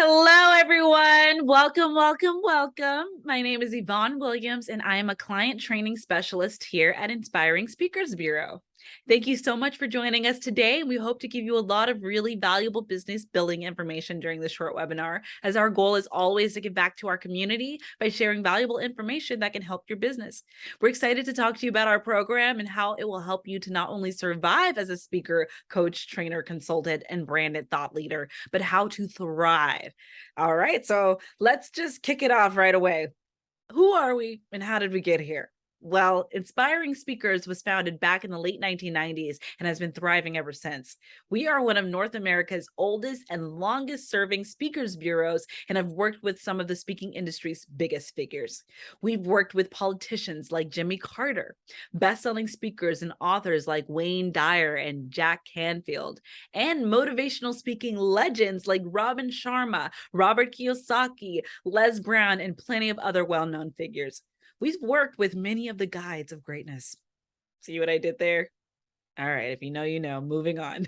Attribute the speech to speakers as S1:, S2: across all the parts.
S1: Hello, everyone. Welcome, welcome, welcome. My name is Yvonne Williams, and I am a client training specialist here at Inspiring Speakers Bureau. Thank you so much for joining us today. We hope to give you a lot of really valuable business building information during this short webinar, as our goal is always to give back to our community by sharing valuable information that can help your business. We're excited to talk to you about our program and how it will help you to not only survive as a speaker, coach, trainer, consultant, and branded thought leader, but how to thrive. All right, so let's just kick it off right away. Who are we and how did we get here? Well, Inspiring Speakers was founded back in the late 1990s and has been thriving ever since. We are one of North America's oldest and longest serving speakers bureaus and have worked with some of the speaking industry's biggest figures. We've worked with politicians like Jimmy Carter, best-selling speakers and authors like Wayne Dyer and Jack Canfield, and motivational speaking legends like Robin Sharma, Robert Kiyosaki, Les Brown, and plenty of other well-known figures. We've worked with many of the guides of greatness. See what I did there? All right, if you know, you know. Moving on.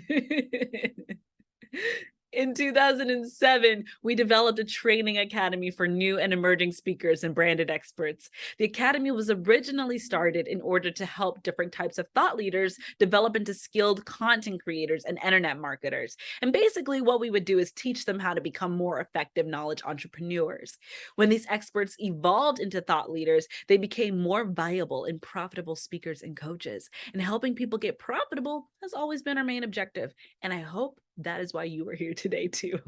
S1: In 2007, we developed a training academy for new and emerging speakers and branded experts. The academy was originally started in order to help different types of thought leaders develop into skilled content creators and internet marketers. And basically, what we would do is teach them how to become more effective knowledge entrepreneurs. When these experts evolved into thought leaders, they became more viable and profitable speakers and coaches. And helping people get profitable has always been our main objective. And I hope that is why you are here today too.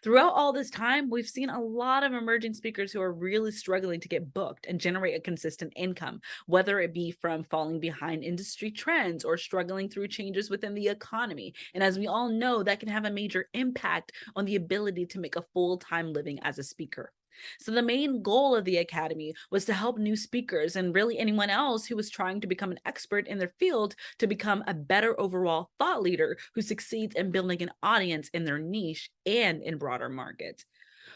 S1: Throughout all this time, we've seen a lot of emerging speakers who are really struggling to get booked and generate a consistent income, whether it be from falling behind industry trends or struggling through changes within the economy. And as we all know, that can have a major impact on the ability to make a full-time living as a speaker. So the main goal of the academy was to help new speakers and really anyone else who was trying to become an expert in their field to become a better overall thought leader who succeeds in building an audience in their niche and in broader markets.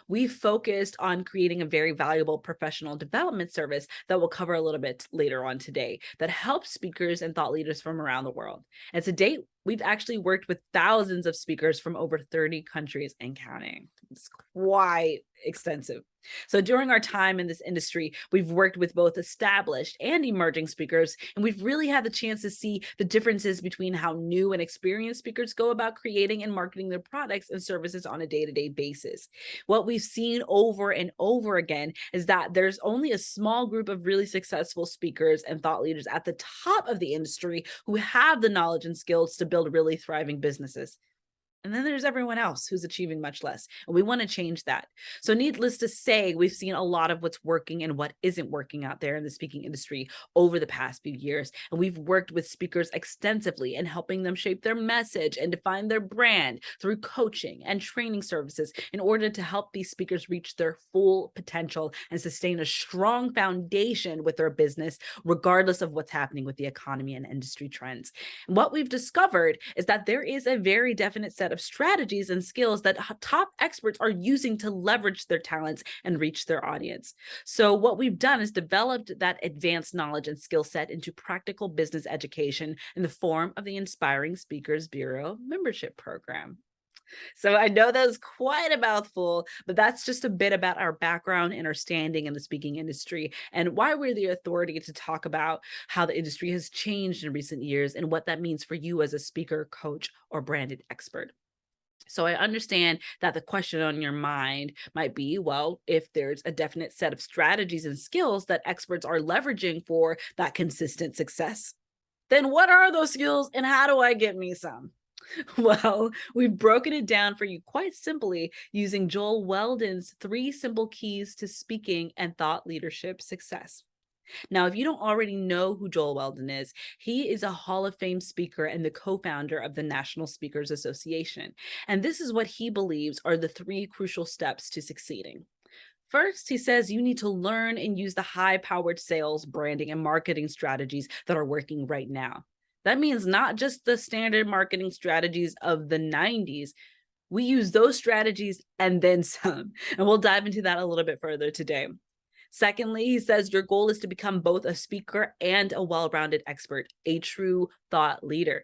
S1: We focused on creating a very valuable professional development service that we'll cover a little bit later on today that helps speakers and thought leaders from around the world. And to date, we've actually worked with thousands of speakers from over 30 countries and counting. It's quite extensive. So during our time in this industry, we've worked with both established and emerging speakers, and we've really had the chance to see the differences between how new and experienced speakers go about creating and marketing their products and services on a day-to-day basis. What we've seen over and over again is that there's only a small group of really successful speakers and thought leaders at the top of the industry who have the knowledge and skills to build really thriving businesses. And then there's everyone else who's achieving much less. And we want to change that. So needless to say, we've seen a lot of what's working and what isn't working out there in the speaking industry over the past few years. And we've worked with speakers extensively in helping them shape their message and define their brand through coaching and training services in order to help these speakers reach their full potential and sustain a strong foundation with their business, regardless of what's happening with the economy and industry trends. And what we've discovered is that there is a very definite set of strategies and skills that top experts are using to leverage their talents and reach their audience. So what we've done is developed that advanced knowledge and skill set into practical business education in the form of the Inspiring Speakers Bureau membership program. So I know that was quite a mouthful, but that's just a bit about our background and our standing in the speaking industry and why we're the authority to talk about how the industry has changed in recent years and what that means for you as a speaker, coach, or branded expert. So I understand that the question on your mind might be, well, if there's a definite set of strategies and skills that experts are leveraging for that consistent success, then what are those skills and how do I get me some? Well, we've broken it down for you quite simply using Joel Weldon's 3 simple keys to speaking and thought leadership success. Now, if you don't already know who Joel Weldon is, he is a Hall of Fame speaker and the co-founder of the National Speakers Association. And this is what he believes are the 3 crucial steps to succeeding. First, he says you need to learn and use the high-powered sales, branding, and marketing strategies that are working right now. That means not just the standard marketing strategies of the 90s. We use those strategies and then some. And we'll dive into that a little bit further today. Secondly, he says your goal is to become both a speaker and a well-rounded expert, a true thought leader.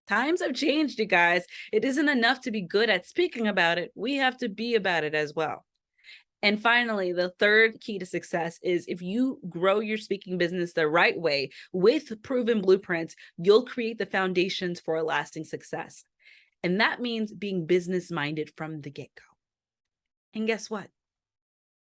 S1: Times have changed, you guys. It isn't enough to be good at speaking about it. We have to be about it as well. And finally, the third key to success is if you grow your speaking business the right way with proven blueprints, you'll create the foundations for a lasting success. And that means being business minded from the get go. And guess what?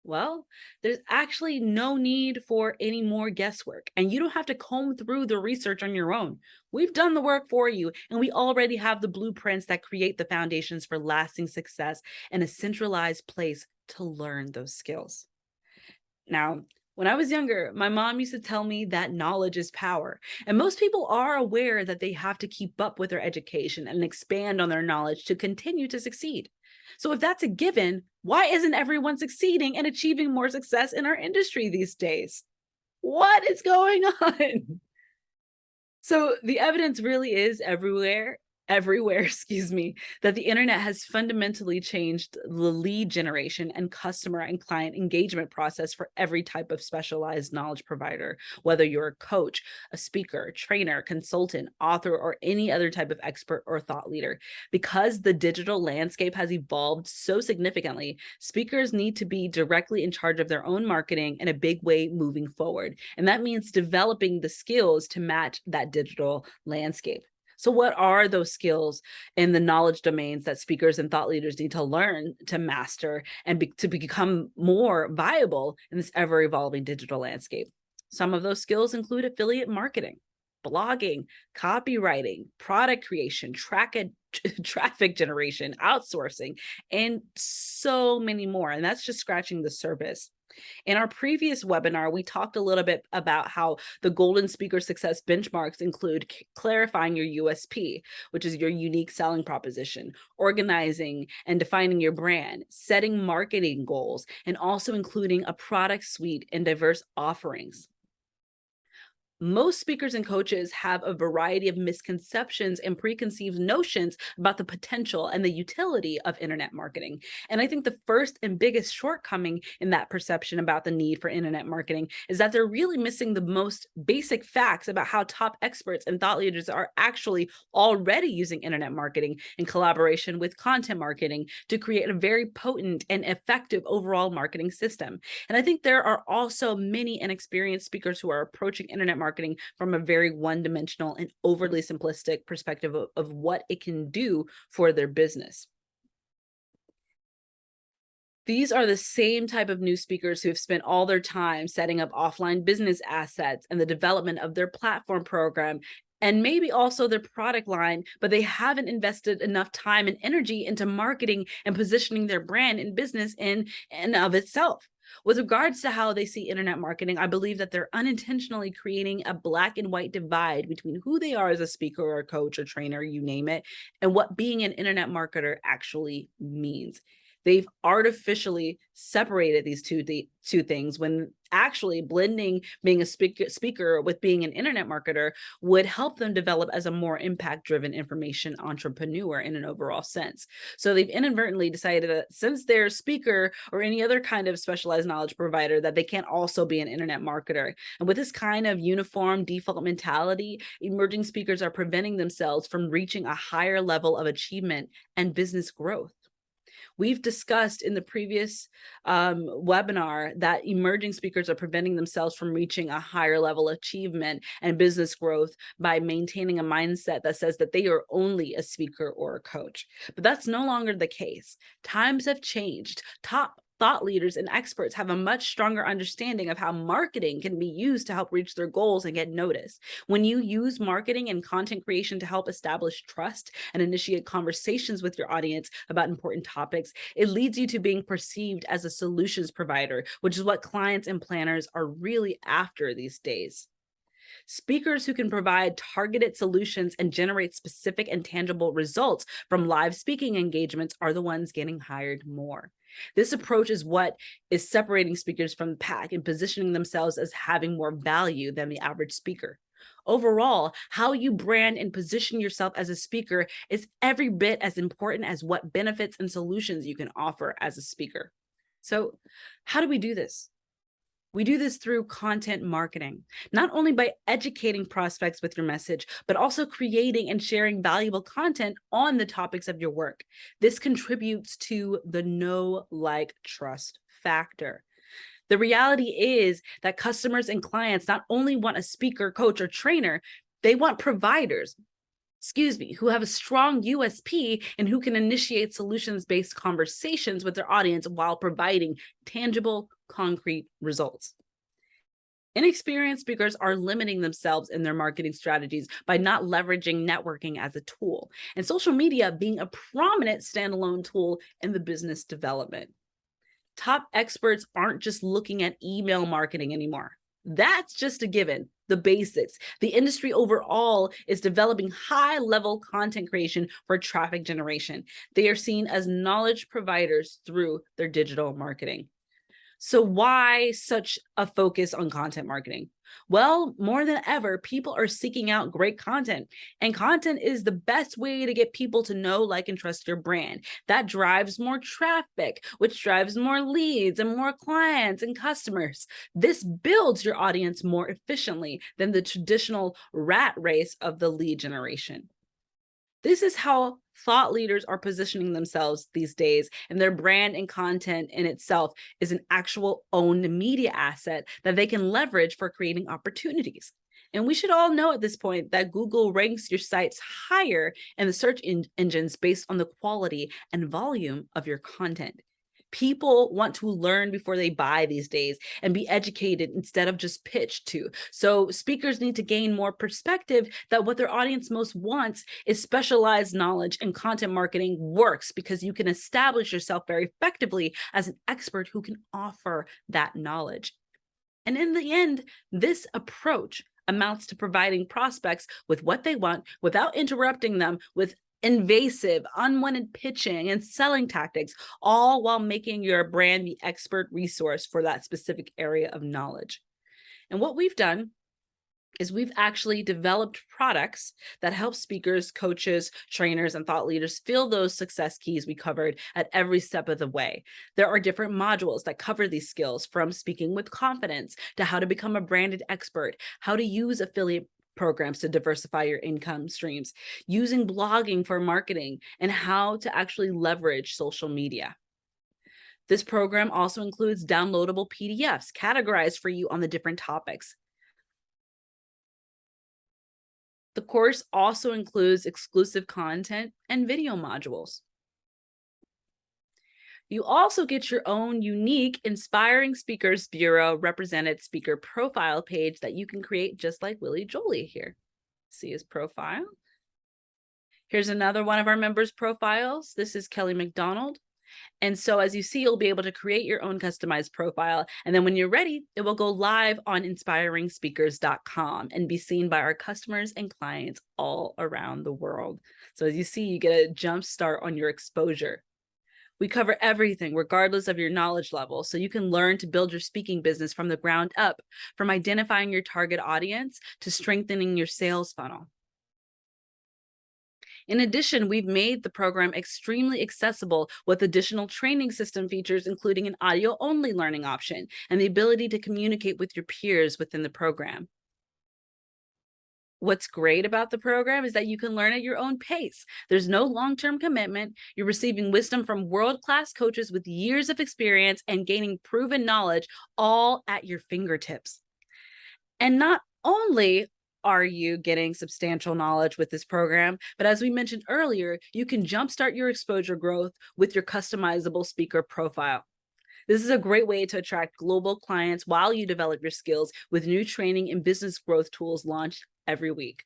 S1: Well, there's actually no need for any more guesswork, and you don't have to comb through the research on your own. We've done the work for you, and we already have the blueprints that create the foundations for lasting success and a centralized place to learn those skills. Now, when I was younger, my mom used to tell me that knowledge is power. And most people are aware that they have to keep up with their education and expand on their knowledge to continue to succeed. So, if that's a given, why isn't everyone succeeding and achieving more success in our industry these days? What is going on? So the evidence really is everywhere, excuse me, that the internet has fundamentally changed the lead generation and customer and client engagement process for every type of specialized knowledge provider, whether you're a coach, a speaker, trainer, consultant, author, or any other type of expert or thought leader. Because the digital landscape has evolved so significantly, speakers need to be directly in charge of their own marketing in a big way moving forward. And that means developing the skills to match that digital landscape. So, what are those skills in the knowledge domains that speakers and thought leaders need to learn to master and to become more viable in this ever evolving digital landscape? Some of those skills include affiliate marketing, blogging, copywriting, product creation, traffic generation, outsourcing, and so many more. And that's just scratching the surface. In our previous webinar, we talked a little bit about how the golden speaker success benchmarks include clarifying your USP, which is your unique selling proposition, organizing and defining your brand, setting marketing goals, and also including a product suite and diverse offerings. Most speakers and coaches have a variety of misconceptions and preconceived notions about the potential and the utility of internet marketing. And I think the first and biggest shortcoming in that perception about the need for internet marketing is that they're really missing the most basic facts about how top experts and thought leaders are actually already using internet marketing in collaboration with content marketing to create a very potent and effective overall marketing system. And I think there are also many inexperienced speakers who are approaching internet marketing from a very one-dimensional and overly simplistic perspective of what it can do for their business. These are the same type of new speakers who have spent all their time setting up offline business assets and the development of their platform program and maybe also their product line, but they haven't invested enough time and energy into marketing and positioning their brand and business in and of itself. With regards to how they see internet marketing, I believe that they're unintentionally creating a black and white divide between who they are as a speaker or a coach or trainer, you name it, and what being an internet marketer actually means. They've artificially separated these two things when actually blending being a speaker with being an internet marketer would help them develop as a more impact-driven information entrepreneur in an overall sense. So they've inadvertently decided that since they're a speaker or any other kind of specialized knowledge provider, that they can't also be an internet marketer. And with this kind of uniform default mentality, emerging speakers are preventing themselves from reaching a higher level of achievement and business growth. We've discussed in the previous webinar that emerging speakers are preventing themselves from reaching a higher level of achievement and business growth by maintaining a mindset that says that they are only a speaker or a coach. But that's no longer the case. Times have changed. Top thought leaders and experts have a much stronger understanding of how marketing can be used to help reach their goals and get noticed. When you use marketing and content creation to help establish trust and initiate conversations with your audience about important topics, it leads you to being perceived as a solutions provider, which is what clients and planners are really after these days. Speakers who can provide targeted solutions and generate specific and tangible results from live speaking engagements are the ones getting hired more. This approach is what is separating speakers from the pack and positioning themselves as having more value than the average speaker. Overall, how you brand and position yourself as a speaker is every bit as important as what benefits and solutions you can offer as a speaker. So, how do we do this? We do this through content marketing, not only by educating prospects with your message, but also creating and sharing valuable content on the topics of your work. This contributes to the know, like, trust factor. The reality is that customers and clients not only want a speaker, coach, or trainer, they want providers, who have a strong USP and who can initiate solutions-based conversations with their audience while providing tangible, concrete results. Inexperienced speakers are limiting themselves in their marketing strategies by not leveraging networking as a tool, and social media being a prominent standalone tool in the business development. Top experts aren't just looking at email marketing anymore. That's just a given, the basics. The industry overall is developing high-level content creation for traffic generation. They are seen as knowledge providers through their digital marketing. So why such a focus on content marketing? Well, more than ever, people are seeking out great content, and content is the best way to get people to know, like, and trust your brand. That drives more traffic, which drives more leads and more clients and customers. This builds your audience more efficiently than the traditional rat race of the lead generation. This is how thought leaders are positioning themselves these days, and their brand and content in itself is an actual owned media asset that they can leverage for creating opportunities. And we should all know at this point that Google ranks your sites higher in the search engines based on the quality and volume of your content. People want to learn before they buy these days and be educated instead of just pitched to. So speakers need to gain more perspective that what their audience most wants is specialized knowledge, and content marketing works because you can establish yourself very effectively as an expert who can offer that knowledge. And in the end, this approach amounts to providing prospects with what they want without interrupting them with invasive, unwanted pitching and selling tactics, all while making your brand the expert resource for that specific area of knowledge. And what we've done is we've actually developed products that help speakers, coaches, trainers, and thought leaders feel those success keys we covered at every step of the way. There are different modules that cover these skills, from speaking with confidence to how to become a branded expert, how to use affiliate programs to diversify your income streams, using blogging for marketing, and how to actually leverage social media. This program also includes downloadable PDFs categorized for you on the different topics. The course also includes exclusive content and video modules. You also get your own unique Inspiring Speakers Bureau represented speaker profile page that you can create just like Willie Jolie here. See his profile. Here's another one of our members' profiles. This is Kelly McDonald. And so as you see, you'll be able to create your own customized profile. And then when you're ready, it will go live on inspiringspeakers.com and be seen by our customers and clients all around the world. So as you see, you get a jump start on your exposure. We cover everything regardless of your knowledge level, so you can learn to build your speaking business from the ground up, from identifying your target audience to strengthening your sales funnel. In addition, we've made the program extremely accessible with additional training system features, including an audio-only learning option and the ability to communicate with your peers within the program. What's great about the program is that you can learn at your own pace. There's no long-term commitment. You're receiving wisdom from world-class coaches with years of experience and gaining proven knowledge, all at your fingertips. And not only are you getting substantial knowledge with this program, but as we mentioned earlier, you can jumpstart your exposure growth with your customizable speaker profile. This is a great way to attract global clients while you develop your skills with new training and business growth tools launched every week.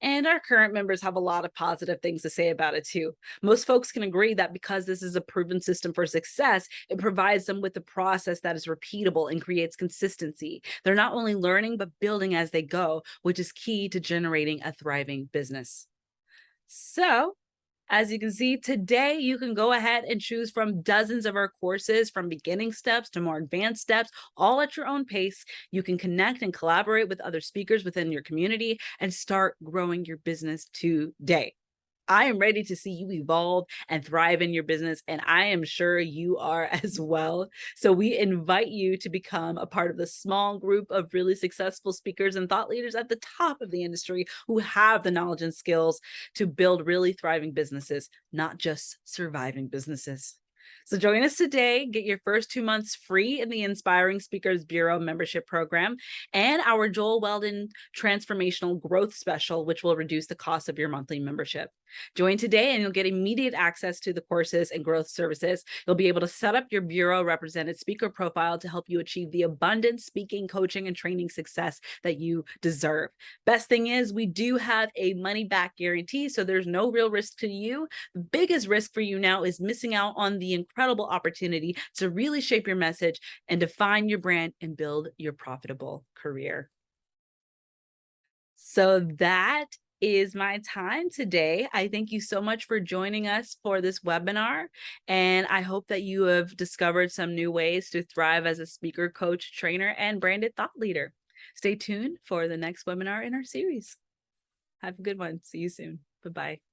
S1: And our current members have a lot of positive things to say about it too. Most folks can agree that because this is a proven system for success, it provides them with a process that is repeatable and creates consistency. They're not only learning, but building as they go, which is key to generating a thriving business. So, as you can see, today you can go ahead and choose from dozens of our courses, from beginning steps to more advanced steps, all at your own pace. You can connect and collaborate with other speakers within your community and start growing your business today. I am ready to see you evolve and thrive in your business, and I am sure you are as well. So we invite you to become a part of the small group of really successful speakers and thought leaders at the top of the industry who have the knowledge and skills to build really thriving businesses, not just surviving businesses. So join us today. Get your first 2 months free in the Inspiring Speakers Bureau membership program and our Joel Weldon Transformational Growth Special, which will reduce the cost of your monthly membership. Join today and you'll get immediate access to the courses and growth services. You'll be able to set up your Bureau represented speaker profile to help you achieve the abundant speaking, coaching, and training success that you deserve. Best thing is we do have a money back guarantee, so there's no real risk to you. The biggest risk for you now is missing out on the incredible opportunity to really shape your message and define your brand and build your profitable career. So that is my time today. I thank you so much for joining us for this webinar, and I hope that you have discovered some new ways to thrive as a speaker, coach, trainer, and branded thought leader. Stay tuned for the next webinar in our series. Have a good one. See you soon. Bye-bye.